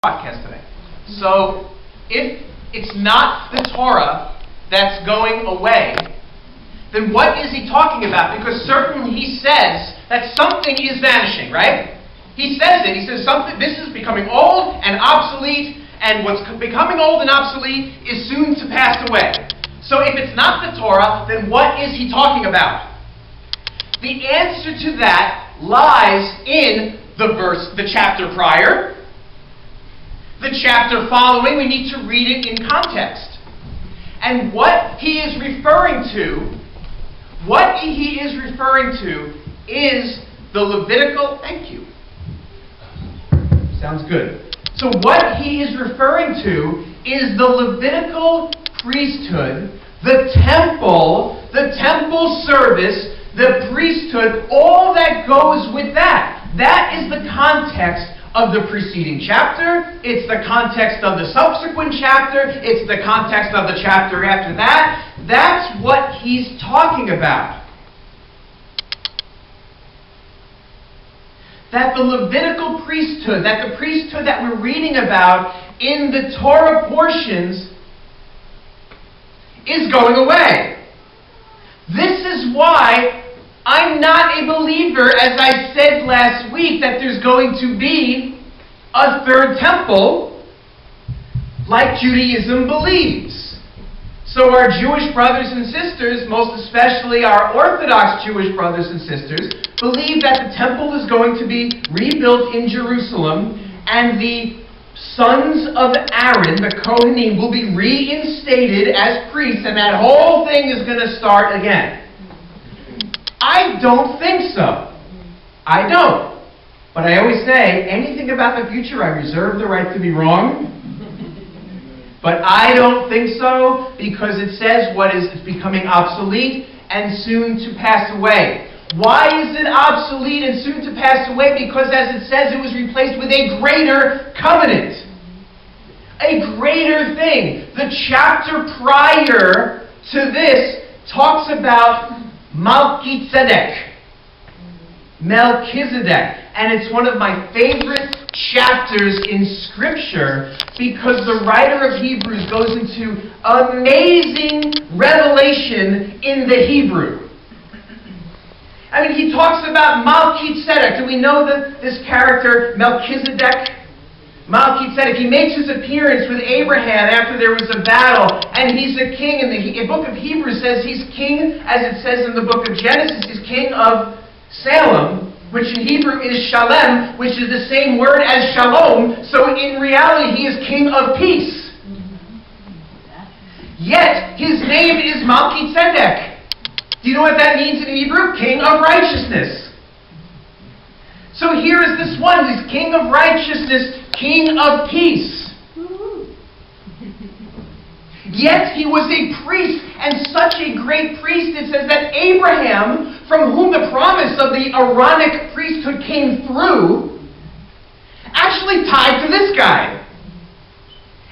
podcast today. So if it's not the Torah that's going away, then what is he talking about? Because certainly he says that something is vanishing, right? He says it. He says something. This is becoming old and obsolete, and what's becoming old and obsolete is soon to pass away. So if it's not the Torah, then what is he talking about? The answer to that lies in the chapter prior. The chapter following, we need to read it in context. And what he is referring to is the Levitical, thank you. Sounds good. So what he is referring to is the Levitical priesthood, the temple service, the priesthood, all that goes with that. That is the context of the preceding chapter, it's the context of the subsequent chapter, it's the context of the chapter after that. That's what he's talking about. That the Levitical priesthood, that the priesthood that we're reading about in the Torah portions is going away. This is why I'm not a believer, as I said last week, that there's going to be a third temple like Judaism believes. So our Jewish brothers and sisters, most especially our Orthodox Jewish brothers and sisters, believe that the temple is going to be rebuilt in Jerusalem and the sons of Aaron, the Kohanim, will be reinstated as priests, and that whole thing is going to start again. I don't think so. I don't. But I always say, anything about the future, I reserve the right to be wrong. But I don't think so, because it says what is becoming obsolete and soon to pass away. Why is it obsolete and soon to pass away? Because as it says, it was replaced with a greater covenant. A greater thing. The chapter prior to this talks about Melchizedek. And it's one of my favorite chapters in Scripture because the writer of Hebrews goes into amazing revelation in the Hebrew. I mean, he talks about Melchizedek. Do we know this character, Melchizedek? Melchizedek, he makes his appearance with Abraham after there was a battle, and he's a king. And the book of Hebrews says he's king, as it says in the book of Genesis, he's king of Salem, which in Hebrew is Shalem, which is the same word as Shalom. So in reality, he is king of peace. Yet, his name is Melchizedek. Do you know what that means in Hebrew? King of righteousness. So here is this one, this king of righteousness, king of peace. Yet he was a priest, and such a great priest, it says that Abraham, from whom the promise of the Aaronic priesthood came through, actually tied to this guy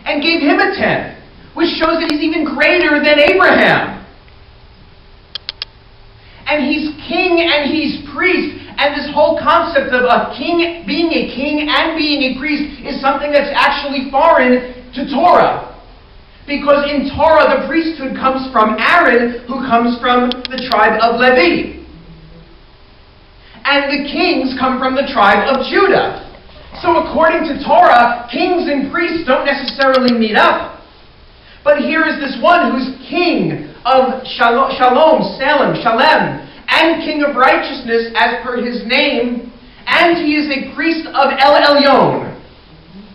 and gave him a tenth, which shows that he's even greater than Abraham. And he's king and he's priest. And this whole concept of a king being a king and being a priest is something that's actually foreign to Torah. Because in Torah, the priesthood comes from Aaron, who comes from the tribe of Levi. And the kings come from the tribe of Judah. So according to Torah, kings and priests don't necessarily meet up. But here is this one who's king of Shalom, Salem, and king of righteousness as per his name, and he is a priest of El Elyon,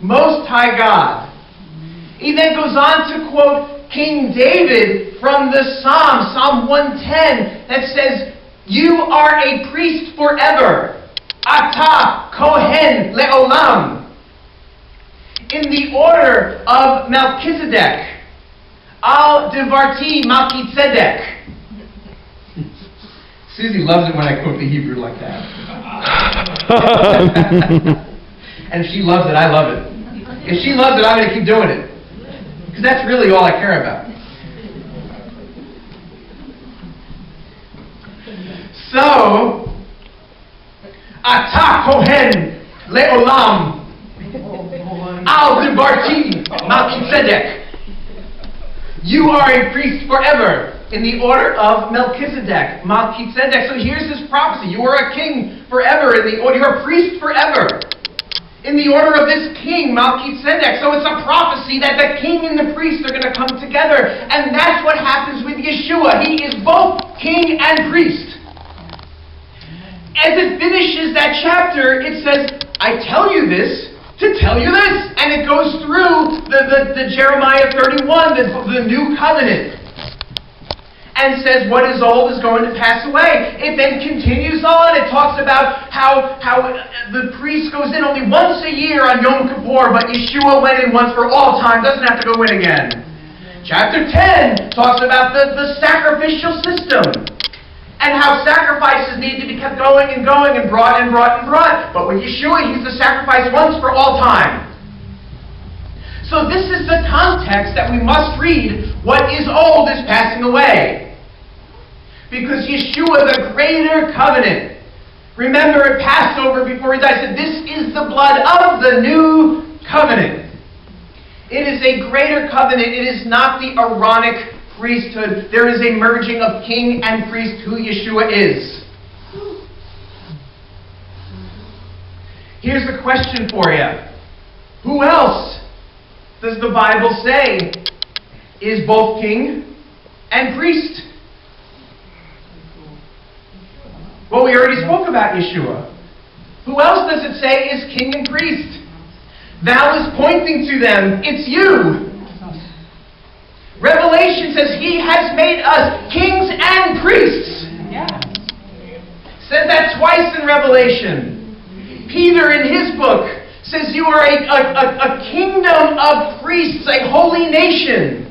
Most High God. He then goes on to quote King David from the Psalm 110, that says, "You are a priest forever, Ata Kohen Le'olam." In the order of Melchizedek, Al Devarti Melchizedek. Susie loves it when I quote the Hebrew like that. And if she loves it, I love it. If she loves it, I'm going to keep doing it. Because that's really all I care about. So, Ata Kohen Le'olam Al Debarti Melchizedek. You are a priest forever in the order of Melchizedek. Melchizedek. So here's this prophecy. You are a king forever in the order. You're a priest forever in the order of this king, Melchizedek. So it's a prophecy that the king and the priest are going to come together. And that's what happens with Yeshua. He is both king and priest. As it finishes that chapter, it says, I tell you this to tell you this. And it goes through the Jeremiah 31, the new covenant. And says what is old is going to pass away. It then continues on. It talks about how the priest goes in only once a year on Yom Kippur, but Yeshua went in once for all time, doesn't have to go in again. Chapter 10 talks about the sacrificial system and how sacrifices need to be kept going and going and brought and brought and brought. But with Yeshua, he's the sacrifice once for all time. So this is the context that we must read. What is old is passing away. Because Yeshua, the greater covenant, remember at Passover before he died, said, this is the blood of the new covenant. It is a greater covenant. It is not the Aaronic priesthood. There is a merging of king and priest who Yeshua is. Here's the question for you. Who else does the Bible say is both king and priest? Well, we already spoke about Yeshua. Who else does it say is king and priest? Val is pointing to them. It's you. Revelation says he has made us kings and priests. Yeah. Says that twice in Revelation. Peter in his book says you are a kingdom of priests, a holy nation.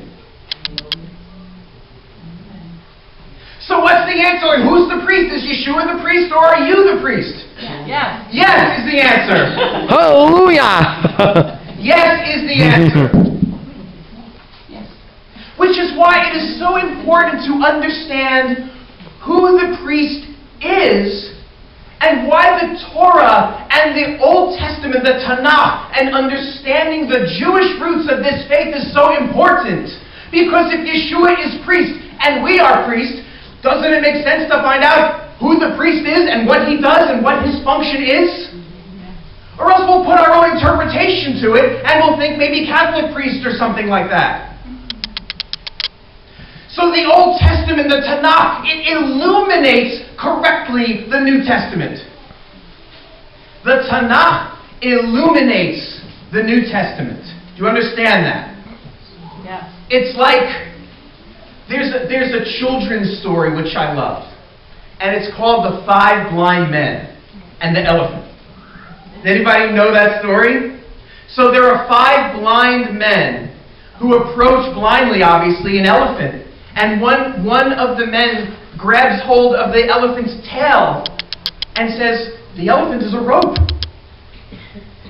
So what's the answer? Who's the priest? Is Yeshua the priest or are you the priest? Yes. Yes is the answer. Hallelujah. Yes is the answer. Which is why it is so important to understand who the priest is and why the Torah and the Old Testament, the Tanakh, and understanding the Jewish roots of this faith is so important. Because if Yeshua is priest and we are priests, doesn't it make sense to find out who the priest is and what he does and what his function is? Or else we'll put our own interpretation to it and we'll think maybe Catholic priest or something like that. So the Old Testament, the Tanakh, it illuminates correctly the New Testament. The Tanakh illuminates the New Testament. Do you understand that? Yeah. It's like there's a children's story which I loved. And it's called The 5 Blind Men and the Elephant. Does anybody know that story? So there are 5 blind men who approach blindly, obviously, an elephant. And one of the men grabs hold of the elephant's tail and says, the elephant is a rope.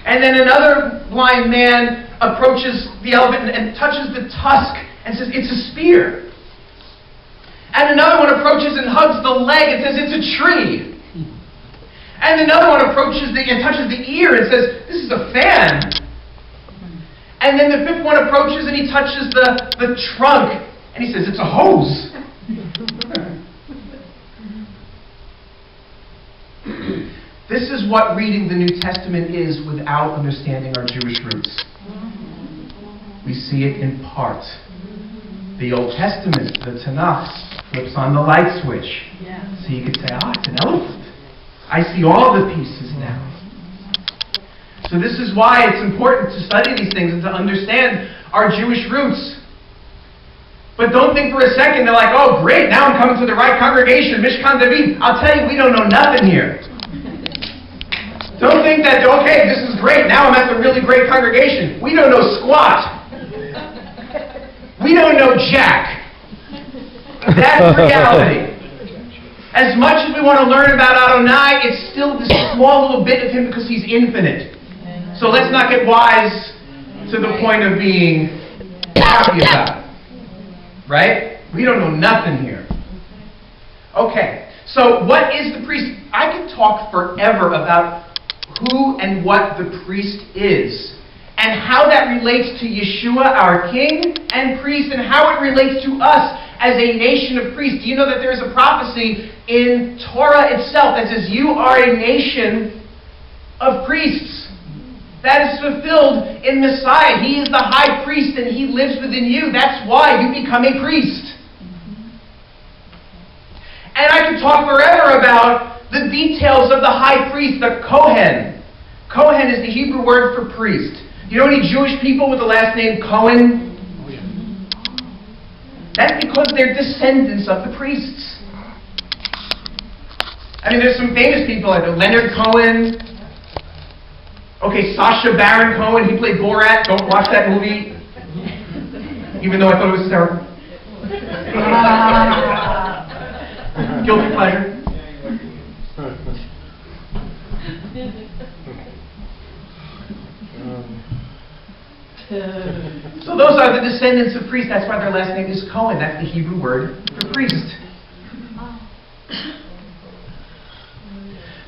And then another blind man approaches the elephant and touches the tusk and says, it's a spear. And another one approaches and hugs the leg and says, it's a tree. And another one approaches and touches the ear and says, this is a fan. And then the 5th one approaches and he touches the trunk and he says, it's a hose. This is what reading the New Testament is without understanding our Jewish roots. We see it in part. The Old Testament, the Tanakh, flips on the light switch. Yeah. So you could say, it's an elephant. I see all the pieces now. So this is why it's important to study these things and to understand our Jewish roots. But don't think for a second they're like, oh great, now I'm coming to the right congregation, Mishkahn David. I'll tell you, we don't know nothing here. Don't think that, okay, this is great, now I'm at the really great congregation. We don't know squat. We don't know jack. That's reality. As much as we want to learn about Adonai, it's still this small little bit of him because he's infinite. So let's not get wise to the point of being happy about it. Right? We don't know nothing here. Okay, so what is the priest? I could talk forever about who and what the priest is and how that relates to Yeshua, our King and priest, and how it relates to us as a nation of priests. Do you know that there is a prophecy in Torah itself that says you are a nation of priests? That is fulfilled in Messiah. He is the high priest and he lives within you. That's why you become a priest. And I could talk forever about the details of the high priest, the Kohen. Kohen is the Hebrew word for priest. You know any Jewish people with the last name Cohen? That's because they're descendants of the priests. I mean, there's some famous people like Leonard Cohen. Okay, Sacha Baron Cohen, he played Borat. Don't watch that movie. Even though I thought it was terrible. Guilty pleasure. So those are the descendants of priests. That's why their last name is Cohen. That's the Hebrew word for priest.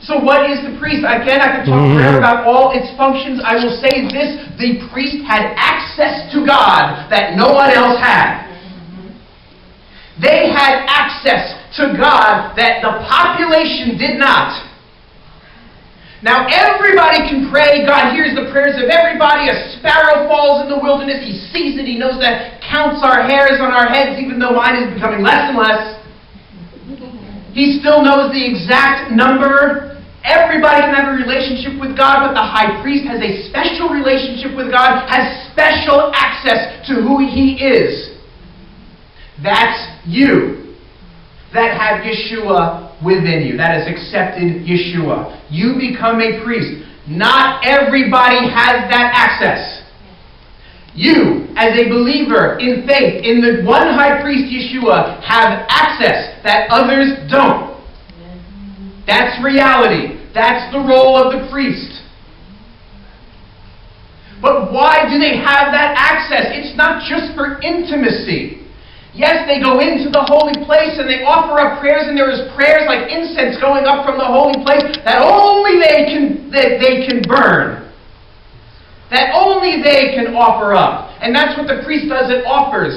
So what is the priest? Again, I could talk forever about all its functions. I will say this: the priest had access to God that no one else had. They had access to God that the population did not. Now everybody can pray. God hears the prayers of everybody. A sparrow falls in the wilderness. He sees it. He knows that, counts our hairs on our heads, even though mine is becoming less and less. He still knows the exact number. Everybody can have a relationship with God, but the high priest has a special relationship with God, has special access to who he is. That's you that have Yeshua within you, that has accepted Yeshua. You become a priest. Not everybody has that access. You, as a believer in faith in the one high priest, Yeshua, have access that others don't. That's reality. That's the role of the priest. But why do they have that access? It's not just for intimacy. Yes, they go into the holy place and they offer up prayers, and there is prayers like incense going up from the holy place that only they can burn. That only they can offer up. And that's what the priest does. It offers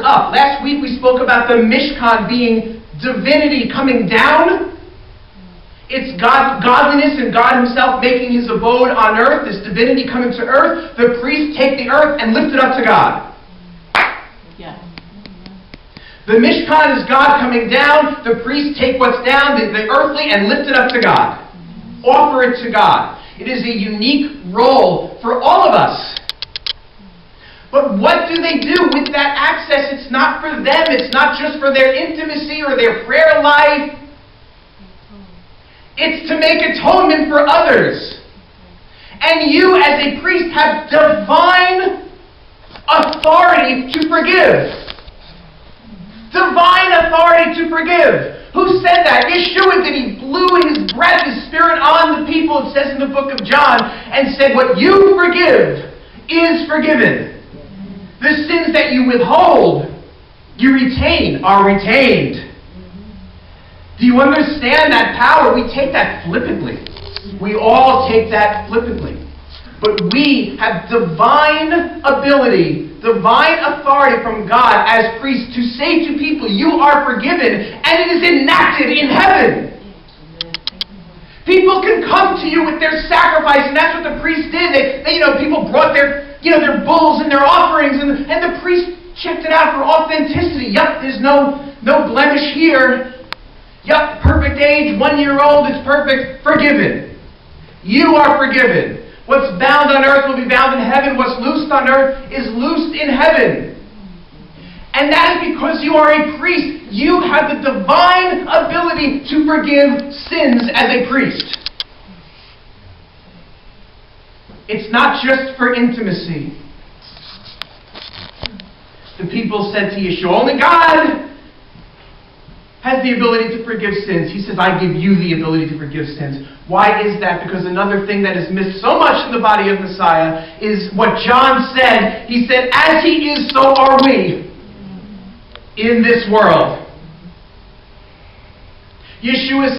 up. Last week we spoke about the Mishkahn being divinity coming down. It's godliness and God himself making his abode on earth, this divinity coming to earth. The priests take the earth and lift it up to God. Yes. The Mishkahn is God coming down. The priests take what's down, the earthly, and lift it up to God. Offer it to God. It is a unique role for all of us. But what do they do with that access? It's not for them. It's not just for their intimacy or their prayer life. It's to make atonement for others. And you, as a priest, have divine authority to forgive. Divine authority to forgive. Who said that? Yeshua did. He blew his breath, his spirit on the people, it says in the book of John, and said, what you forgive is forgiven. The sins that you withhold, you retain, are retained. Do you understand that power? We take that flippantly. We all take that flippantly. But we have divine ability, divine authority from God as priests to say to people, you are forgiven, and it is enacted in heaven. People can come to you with their sacrifice, and that's what the priest did. People brought their bulls and their offerings, and the priest checked it out for authenticity. Yep, there's no blemish here. Yup, perfect age, 1 year old, it's perfect, forgiven. You are forgiven. What's bound on earth will be bound in heaven. What's loosed on earth is loosed in heaven. And that is because you are a priest. You have the divine ability to forgive sins as a priest. It's not just for intimacy. The people said to Yeshua, only God has the ability to forgive sins. He says, I give you the ability to forgive sins. Why is that? Because another thing that is missed so much in the body of Messiah is what John said. He said, as he is, so are we in this world. Yeshua